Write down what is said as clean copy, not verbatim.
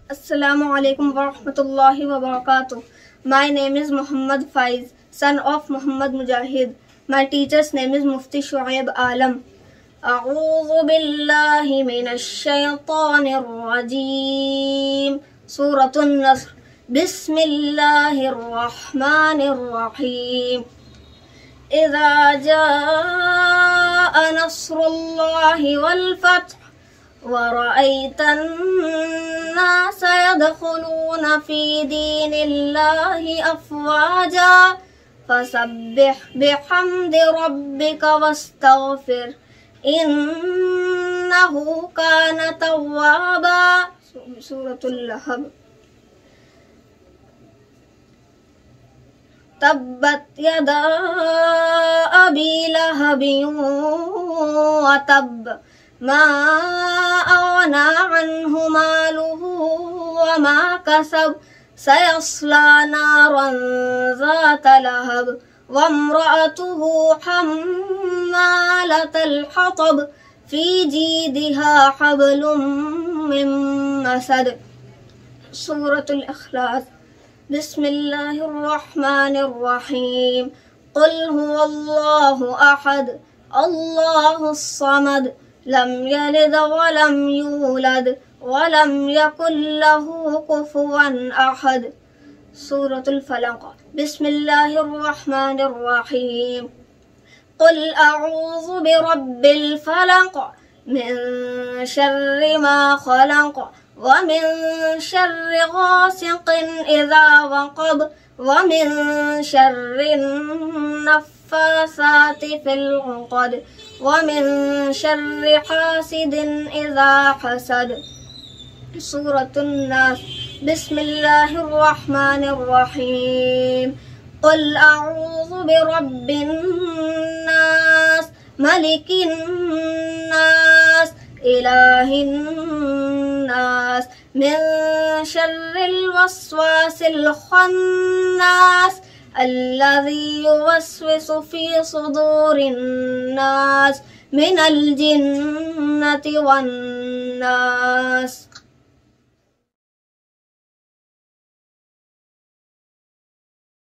Assalamu alaikum wa rahmatullahi wa barakatuh. My name is Muhammad Faiz, son of Muhammad Mujahid. My teacher's name is Mufti Shuaib Alam. أعوذ بالله من الشيطان الرجيم. سورة النصر. بسم الله الرحمن الرحيم. إذا جاء نصر الله والفتح ورأيت الناس يدخلون في دين الله أفواجا فسبح بحمد ربك واستغفر إنه كان توابا. سورة اللهب. تبت يدا أبي لهب وتب ما أغنى عنه ماله وما كسب سيصلى نارا ذات لهب وامرأته حمالة الحطب في جيدها حبل من مسد. سورة الإخلاص. بسم الله الرحمن الرحيم. قل هو الله أحد الله الصمد لم يلد ولم يولد ولم يكن له كفوا أحد. سورة الفلق. بسم الله الرحمن الرحيم. قل أعوذ برب الفلق من شر ما خلق ومن شر غاسق إذا وقب ومن شر النفاثات في العقد ومن شر حاسد إذا حسد. سورة الناس. بسم الله الرحمن الرحيم. قل أعوذ برب الناس ملك الناس إله الناس من شر الوسواس الخناس الذي يوسوس في صدور الناس من الجنة والناس.